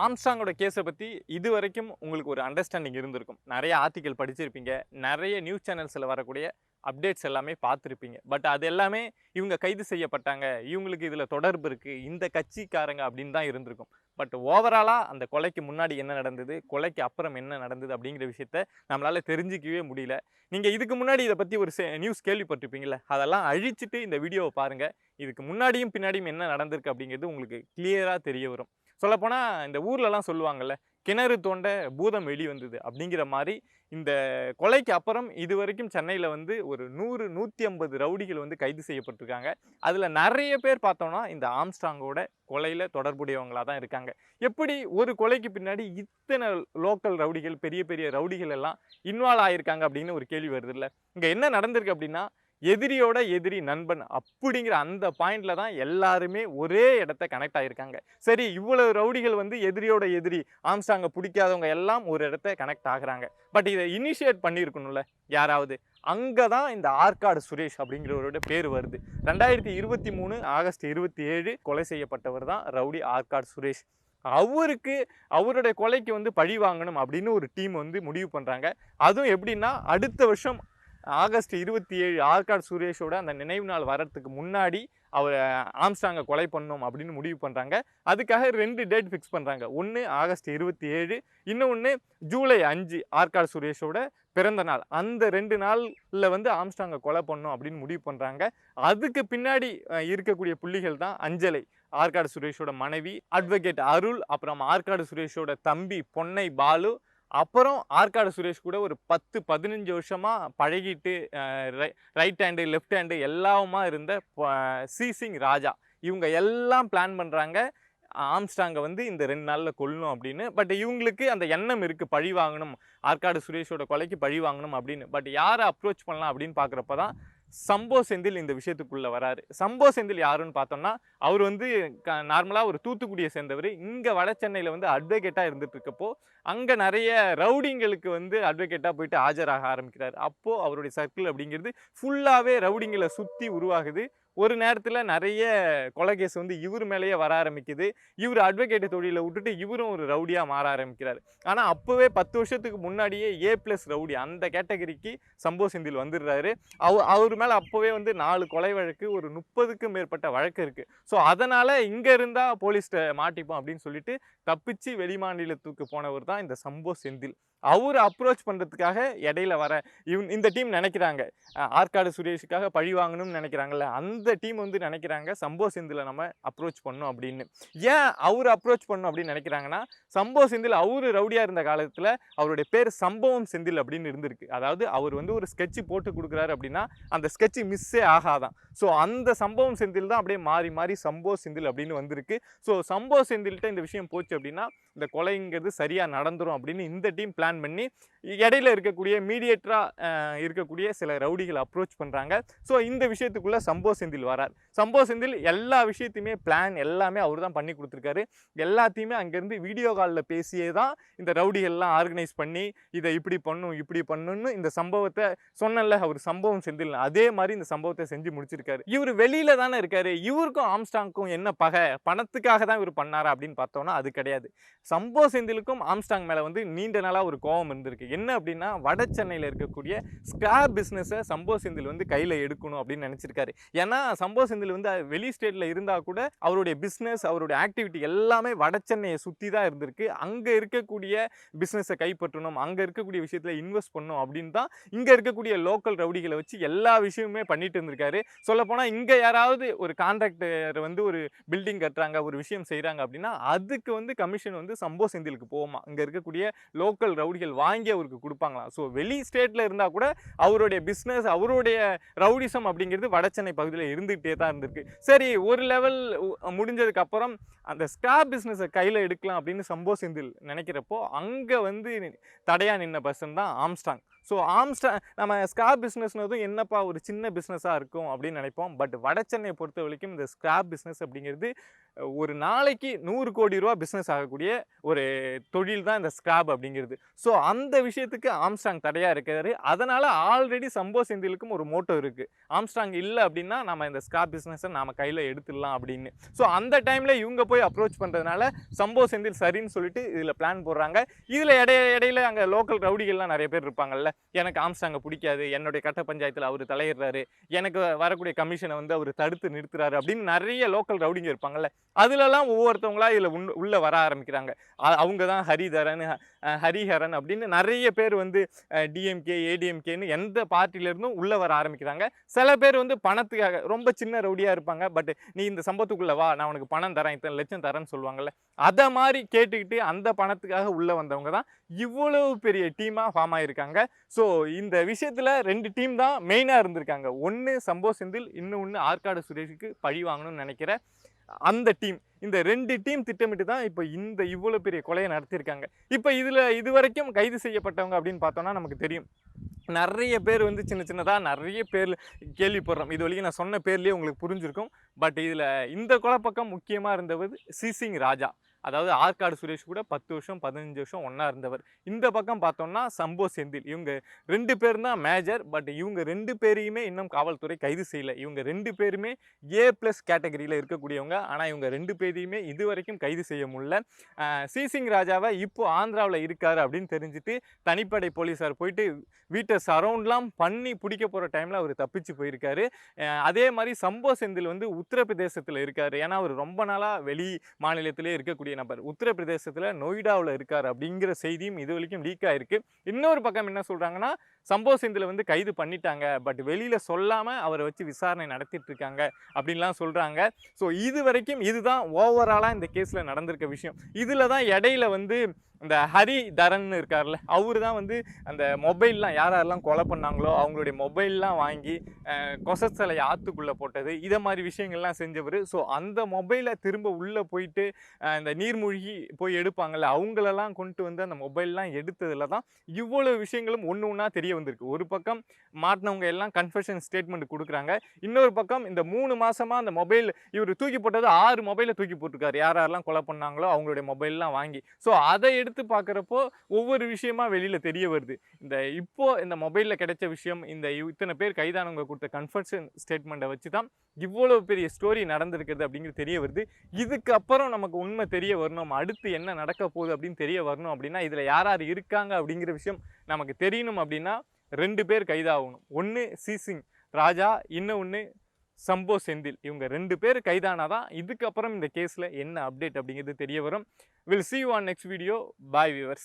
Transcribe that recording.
ஆம்ஸ்ட்ராங்கோட கேஸை பற்றி இதுவரைக்கும் உங்களுக்கு ஒரு அண்டர்ஸ்டாண்டிங் இருந்திருக்கும். நிறைய ஆர்டிக்கல் படிச்சிருப்பீங்க, நிறைய நியூஸ் சேனல்ஸில் வரக்கூடிய அப்டேட்ஸ் எல்லாமே பார்த்துருப்பீங்க. பட் அது எல்லாமே இவங்க கைது செய்யப்பட்டாங்க, இவங்களுக்கு இதில் தொடர்பு இருக்குது, இந்த கட்சிக்காரங்க அப்படின்னு தான் இருந்திருக்கும். பட் ஓவராலாக அந்த கொலைக்கு முன்னாடி என்ன நடந்தது, கொலைக்கு அப்புறம் என்ன நடந்தது அப்படிங்கிற விஷயத்த நம்மளால் தெரிஞ்சிக்கவே முடியல. நீங்கள் இதுக்கு முன்னாடி இதை பற்றி ஒரு நியூஸ் கேள்விப்பட்டிருப்பீங்களே, அதெல்லாம் அழிச்சிட்டு இந்த வீடியோவை பாருங்கள். இதுக்கு முன்னாடியும் பின்னாடியும் என்ன நடந்திருக்கு அப்படிங்கிறது உங்களுக்கு கிளியராக தெரிய வரும். சொல்லப்போனால் இந்த ஊர்லலாம் சொல்லுவாங்கள்ல, கிணறு தோண்ட பூதம் வெளி வந்தது அப்படிங்கிற மாதிரி இந்த கொலைக்கு அப்புறம் இதுவரைக்கும் சென்னையில் வந்து ஒரு 100-150 ரவுடிகள் வந்து கைது செய்யப்பட்டிருக்காங்க. அதில் நிறைய பேர் பார்த்தோன்னா இந்த ஆம்ஸ்ட்ராங்கோட கொலையில் தொடர்புடையவங்களாக தான் இருக்காங்க. எப்படி ஒரு கொலைக்கு பின்னாடி இத்தனை லோக்கல் ரவுடிகள், பெரிய பெரிய ரவுடிகள் எல்லாம் இன்வால்வ் ஆகியிருக்காங்க அப்படின்னு ஒரு கேள்வி வருது இல்லை. இங்கே என்ன நடந்திருக்கு அப்படின்னா, எதிரியோட எதிரி நண்பன் அப்படிங்கிற அந்த பாயிண்ட்ல தான் எல்லாருமே ஒரே இடத்த கனெக்ட் ஆகியிருக்காங்க. சரி, இவ்வளவு ரவுடிகள் வந்து எதிரியோட எதிரி, ஆம்ஸ்ட்ராங்கை பிடிக்காதவங்க எல்லாம் ஒரு இடத்த கனெக்ட் ஆகுறாங்க. பட் இதை இனிஷியேட் பண்ணியிருக்கணும்ல யாராவது. அங்கே தான் இந்த ஆற்காடு சுரேஷ் அப்படிங்கிறவரோட பேர் வருது. 2023 ஆகஸ்ட் 27 கொலை செய்யப்பட்டவர் தான் ரவுடி ஆற்காடு சுரேஷ். அவருடைய கொலைக்கு வந்து பழி வாங்கணும் அப்படின்னு ஒரு டீம் வந்து முடிவு பண்ணுறாங்க. அதுவும் எப்படின்னா, அடுத்த வருஷம் ஆகஸ்ட் 27 ஆற்காடு சுரேஷோட அந்த நினைவு நாள் வர்றதுக்கு முன்னாடி அவர் ஆம்ஸ்ட்ராங்கை கொலை பண்ணணும் அப்படின்னு முடிவு பண்ணுறாங்க. அதுக்காக 2 டேட் ஃபிக்ஸ் பண்ணுறாங்க. ஒன்று ஆகஸ்ட் 27, இன்னொன்று ஜூலை 5 ஆற்காடு சுரேஷோட பிறந்த நாள். அந்த 2 நாளில் வந்து ஆம்ஸ்ட்ராங்கை கொலை பண்ணணும் அப்படின்னு முடிவு பண்ணுறாங்க. அதுக்கு பின்னாடி இருக்கக்கூடிய புள்ளிகள் தான் அஞ்சலை, ஆற்காடு சுரேஷோட மனைவி, அட்வொகேட் அருள், அப்புறம் ஆற்காடு சுரேஷோட தம்பி பொன்னை பாலு, அப்புறம் ஆற்காடு சுரேஷ் கூட ஒரு 10-15 வருஷமாக பழகிட்டு ரைட் ஹேண்டு லெஃப்ட் ஹேண்டு எல்லாமா இருந்த சிசிங் ராஜா, இவங்க எல்லாம் பிளான் பண்ணுறாங்க ஆம்ஸ்ட்ராங்கை வந்து இந்த 2 நாளில் கொல்லணும் அப்படின்னு. பட் இவங்களுக்கு அந்த எண்ணம் இருக்குது, பழி வாங்கணும், ஆற்காடு சுரேஷோட கொலைக்கு பழி வாங்கணும் அப்படின்னு. பட் யாரை அப்ரோச் பண்ணலாம் அப்படின்னு பார்க்குறப்ப தான் சம்போ செந்தில் இந்த விஷயத்துக்குள்ளே வராரு. சம்போ செந்தில் யாருன்னு பார்த்தோம்னா, அவர் வந்து நார்மலாக ஒரு தூத்துக்குடியை சேர்ந்தவர். இங்கே வட சென்னையில் வந்து அட்வொகேட்டாக இருந்துட்டு இருக்கப்போ அங்கே நிறைய ரவுடிங்களுக்கு வந்து அட்வொகேட்டாக போயிட்டு ஆஜராக ஆரம்பிக்கிறார். அப்போது அவருடைய சர்க்கிள் அப்படிங்கிறது ஃபுல்லாகவே ரவுடிங்களை சுற்றி உருவாகுது. ஒரு நேரத்தில் நிறைய கொலை கேஸ் வந்து இவர் மேலேயே வர ஆரம்பிக்குது. இவர் அட்வொகேட் தொழிலை விட்டுட்டு இவரும் ஒரு ரவுடியாக மாற ஆரம்பிக்கிறார். ஆனால் அப்போவே 10 வருஷத்துக்கு முன்னாடியே A+ ரவுடி அந்த கேட்டகரிக்கு சம்போ செந்தில் வந்துடுறாரு. அவர் மேலே அப்போவே வந்து 4 கொலை வழக்கு, ஒரு 30க்கும் மேற்பட்ட வழக்கு இருக்குது. ஸோ அதனால் இங்கே இருந்தால் போலீஸ்கிட்ட மாட்டிப்போம் அப்படின்னு சொல்லிட்டு தப்பிச்சு வெளிமாநிலத்துக்கு போனவர் தான் இந்த சம்போ செந்தில். அவர் அப்ரோச் பண்ணுறதுக்காக இடையில வர இந்த டீம் நினைக்கிறாங்க, ஆற்காடு சுரேஷுக்காக பழி வாங்கணும்னு நினைக்கிறாங்கல்ல, அந்த டீம் வந்து நினைக்கிறாங்க சம்போ செந்திலை நம்ம அப்ரோச் பண்ணணும் அப்படின்னு. ஏன் அவர் அப்ரோச் பண்ணணும் அப்படின்னு நினைக்கிறாங்கன்னா, சம்போ செந்தில் அவர் ரவுடியாக இருந்த காலத்தில் அவருடைய பேர் சம்பவம் செந்தில் அப்படின்னு இருந்திருக்கு. அதாவது அவர் வந்து ஒரு ஸ்கெட்சு போட்டு கொடுக்குறாரு அப்படின்னா அந்த ஸ்கெட்சு மிஸ்ஸே ஆகாதான். ஸோ அந்த சம்பவம் செந்தில் தான் அப்படியே மாறி மாறி சம்போ செந்தில் அப்படின்னு வந்திருக்கு. ஸோ சம்போ செந்தில்கிட்ட இந்த விஷயம் போச்சு அப்படின்னா இந்த கொலைங்கிறது சரியாக நடந்துரும் அப்படின்னு இந்த டீம் பிளான் பண்ணி இடையில இருக்கக்கூடிய மீடியேட்டராக இருக்கக்கூடிய சில ரவுடிகளை அப்ரோச் பண்ணுறாங்க. ஸோ இந்த விஷயத்துக்குள்ளே சம்போ செந்தில் வரார். சம்போ செந்தில் எல்லா விஷயத்தையுமே பிளான் எல்லாமே அவர் தான் பண்ணி கொடுத்துருக்காரு. எல்லாத்தையுமே அங்கேருந்து வீடியோ காலில் பேசியே தான் இந்த ரவுடிகள்லாம் ஆர்கனைஸ் பண்ணி இதை இப்படி பண்ணணும்னு இந்த சம்பவத்தை சொன்னல, அவர் சம்பவம் செந்தில் அதே மாதிரி இந்த சம்பவத்தை செஞ்சு முடிச்சிருக்காரு. இவர் வெளியில தானே இருக்காரு. இவருக்கும் ஆம்ஸ்ட்ராங்க்கும் என்ன பகை, பணத்துக்காக தான் இவர் பண்ணாரா அப்படின்னு பார்த்தோம்னா அது கிடையாது. சம்போ செந்திலுக்கும் ஆம்ஸ்ட்ராங் மேலே வந்து நீண்ட நாளாக ஒரு கோபம் இருந்திருக்கு. என்ன அப்படின்னா, வட சென்னையில் இருக்கக்கூடிய ஸ்கிராப் பிஸ்னஸை சம்போ செந்தில் வந்து கையில் எடுக்கணும் அப்படின்னு நினச்சிருக்காரு. ஏன்னா சம்போ செந்தில் வந்து வெளி ஸ்டேட்டில் இருந்தால் கூட அவருடைய பிஸ்னஸ், அவருடைய ஆக்டிவிட்டி எல்லாமே வட சென்னையை சுற்றி தான் இருந்திருக்கு. அங்கே இருக்கக்கூடிய பிஸ்னஸை கைப்பற்றணும், அங்கே இருக்கக்கூடிய விஷயத்தில் இன்வெஸ்ட் பண்ணணும் அப்படின்னு தான் இங்கே இருக்கக்கூடிய லோக்கல் ரவுடிகளை வச்சு எல்லா விஷயமுமே பண்ணிட்டு இருந்திருக்காரு. சொல்லப்போனால் இங்கே யாராவது ஒரு கான்ட்ராக்டர் வந்து ஒரு பில்டிங் கட்டுறாங்க, ஒரு விஷயம் செய்கிறாங்க அப்படின்னா அதுக்கு வந்து கமிஷன் வந்து சம்போ செந்திலுக்கு போகுமா, இங்கே இருக்கக்கூடிய லோக்கல் ரவுடிகள் வாங்கி அவருக்கு கொடுப்பாங்களாம். ஸோ வெளி ஸ்டேட்டில் இருந்தால் கூட அவருடைய பிஸ்னஸ், அவருடைய ரவுடிசம் அப்படிங்கிறது வட சென்னை பகுதியில் இருந்துகிட்டே தான் இருந்திருக்கு. சரி, ஒரு லெவல் முடிஞ்சதுக்கு அப்புறம் அந்த ஸ்கிராப் பிஸ்னஸை கையில் எடுக்கலாம் அப்படின்னு சம்போ செந்தில் நினைக்கிறப்போ அங்கே வந்து தடையாக நின்ன பர்சன் தான் ஆம்ஸ்ட்ராங். ஸோ நம்ம ஸ்கிராப் பிஸ்னஸ்னதும் என்னப்பா ஒரு சின்ன பிஸ்னஸாக இருக்கும் அப்படின்னு நினைப்போம். பட் வட சென்னையை பொறுத்த வரைக்கும் இந்த ஸ்கிராப் பிஸ்னஸ் அப்படிங்கிறது ஒரு நாளைக்கு 100 கோடி ரூபா பிஸ்னஸ் ஆகக்கூடிய ஒரு தொழில் தான் இந்த ஸ்கிராப் அப்படிங்கிறது. ஸோ அந்த விஷயத்துக்கு ஆம்ஸ்ட்ராங் தடையா இருக்காரு. அதனால ஆல்ரெடி சம்போ செந்திலுக்கும் ஒரு மோட்டோ இருக்கு. ஆம்ஸ்ட்ராங் இல்ல அப்படின்னா நம்ம இந்த ஸ்கிராப் பிசினஸை நாம கையில எடுத்துடலாம் அப்படின்னு. ஸோ அந்த டைம்ல இவங்க போய் அப்ரோச் பண்றதுனால சம்போ செந்தில் சரின்னு சொல்லிட்டு இதுல பிளான் போடுறாங்க. இதுல இடையில அங்க லோக்கல் ரவுடிகள்லாம் நிறைய பேர் இருப்பாங்கல்ல. எனக்கு ஆம்ஸ்ட்ராங்க பிடிக்காது, என்னுடைய கட்ட பஞ்சாயத்துல அவர் தலையிடுறாரு, எனக்கு வரக்கூடிய கமிஷனை வந்து அவர் தடுத்து நிறுத்துறாரு அப்படின்னு நிறைய லோக்கல் ரவுடிங்க இருப்பாங்கல்ல. அதுலலாம் ஒவ்வொருத்தவங்களா இதுல உள்ள வர ஆரம்பிக்கிறாங்க. அவங்க தான் ஹரிதரன், ஹரிஹரன் அப்படின்னு நிறைய பேர் வந்து டிஎம்கே, ஏடிஎம்கேன்னு எந்த பார்ட்டில இருந்தும் உள்ள வர ஆரம்பிக்கிறாங்க. சில பேர் வந்து பணத்துக்காக ரொம்ப சின்ன ரவுடியா இருப்பாங்க. பட் நீ இந்த சம்பவத்துக்குள்ள வா, நான் உனக்கு பணம் தரேன், இத்தனை லட்சம் தரேன்னு சொல்லுவாங்கல்ல. அத மாதிரி கேட்டுக்கிட்டு அந்த பணத்துக்காக உள்ள வந்தவங்க தான் இவ்வளவு பெரிய டீமா ஃபார்ம் ஆயிருக்காங்க. ஸோ இந்த விஷயத்துல 2 டீம் தான் மெயினா இருந்திருக்காங்க. ஒன்னு சம்போ செந்தில், இன்னொன்னு ஆற்காடு சுரேஷுக்கு பழி வாங்கணும்னு நினைக்கிற அந்த டீம். இந்த 2 டீம் திட்டமிட்டு தான் இப்ப இந்த இவ்வளவு பெரிய கொலையை நடத்தியிருக்காங்க. இப்ப இதுல இதுவரைக்கும் கைது செய்யப்பட்டவங்க அப்படின்னு பார்த்தோம்னா நமக்கு தெரியும். நிறைய பேர் வந்து சின்ன சின்னதா நிறைய பேர் கேள்விப்படுறோம். இது வரைக்கும் நான் சொன்ன பேர்லயே உங்களுக்கு புரிஞ்சிருக்கும். பட் இதுல இந்த கொலை பக்கம் முக்கியமா இருந்தவர் சிசிங் ராஜா. அதாவது ஆற்காடு சுரேஷ் கூட 10 வருஷம் 15 வருஷம் ஒண்ணா இருந்தவர். இந்த பக்கம் பார்த்தோம்னா சம்போ செந்தில். இவங்க 2 பேரும் தான் மேஜர். பட் இவங்க 2 பேரையுமே இன்னும் காவல்துறை கைது செய்யல. இவங்க 2 பேருமே A+ கேட்டகரியில இருக்கக்கூடியவங்க. ஆனா இவங்க 2 பேரையுமே இதுவரைக்கும் கைது செய்ய முடியல. சிசிங் ராஜாவை இப்போ ஆந்திராவில் இருக்காரு அப்படின்னு தெரிஞ்சுட்டு தனிப்படை போலீஸார் போயிட்டு வீட்டை சரவுண்ட்லாம் பண்ணி பிடிக்க போகிற டைமில் அவர் தப்பிச்சு போயிருக்காரு. அதே மாதிரி சம்போ செந்தில் வந்து உத்தரப்பிரதேசத்தில் இருக்காரு. ஏன்னா அவர் ரொம்ப நாளாக வெளி மாநிலத்திலே இருக்கக்கூடிய நபர். உத்தரப்பிரதேசத்தில் நொய்டாவில் இருக்கார் அப்படிங்கிற செய்தியும் இது வரைக்கும் லீக் ஆயிருக்கு. இன்னொரு பக்கம் என்ன சொல்கிறாங்கன்னா சம்போ செந்தில் வந்து கைது பண்ணிட்டாங்க, பட் வெளியில் சொல்லாமல் அவரை வச்சு விசாரணை நடத்திட்டு இருக்காங்க அப்படின்லாம் சொல்கிறாங்க. ஸோ இது வரைக்கும் இதுதான் ஓவராலாக இந்த கேஸில் நடந்திருக்க விஷயம். இதில் தான் இடையில வந்து இந்த ஹரிதரன் இருக்கார்ல, அவரு தான் வந்து அந்த மொபைல்லாம் யாரெல்லாம் கொலை பண்ணாங்களோ அவங்களுடைய மொபைல்லாம் வாங்கி கொசஸ்தலை ஆற்றுக்குள்ளே போட்டது, இதை மாதிரி விஷயங்கள்லாம் செஞ்சவர். ஸோ அந்த மொபைலை திரும்ப உள்ளே போயிட்டு இந்த நீர்மூழ்கி போய் எடுப்பாங்கள்ல, அவங்களெல்லாம் கொண்டு வந்து அந்த மொபைல்லாம் எடுத்ததில் தான் இவ்வளோ விஷயங்களும் ஒன்று ஒன்றா தெரிய வந்திருக்கு. ஒரு பக்கம் மாட்டினவங்க எல்லாம் கன்ஃபெஷன் ஸ்டேட்மெண்ட் கொடுக்குறாங்க. இன்னொரு பக்கம் இந்த 3 மாசமாக அந்த மொபைல் இவர் தூக்கி போட்டது 6 மொபைலை தூக்கி போட்டிருக்காரு. யாரெல்லாம் கொலை பண்ணாங்களோ அவங்களுடைய மொபைல்லாம் வாங்கி. ஸோ அதை எடுத்து பார்க்குறப்போ ஒவ்வொரு விஷயமா வெளியில் தெரிய வருது. இப்போ இந்த மொபைலில் கிடைச்ச விஷயம், இத்தனை பேர் கைதானவங்க கொடுத்த கன்ஃபெஷன் ஸ்டேட்மெண்ட்டை வச்சு தான் இவ்வளோ பெரிய ஸ்டோரி நடந்திருக்குது அப்படிங்கிறது தெரிய வருது. இதுக்கப்புறம் நமக்கு உண்மை தெரிய வரணும், அடுத்து என்ன நடக்க போகுது அப்படின்னு தெரிய வரணும் அப்படின்னா இதில் யார் யார் இருக்காங்க அப்படிங்கிற விஷயம் நமக்கு தெரியணும். அப்படின்னா 2 பேர் கைதாகணும். ஒன்று சிசிங் ராஜா, இன்னொன்று சம்போ செந்தில். இவங்க 2 பேர் கைதானாதான் இதுக்கப்புறம் இந்த கேஸில் என்ன அப்டேட் அப்படிங்கிறது தெரிய வரும். Will see you on next video. Bye viewers.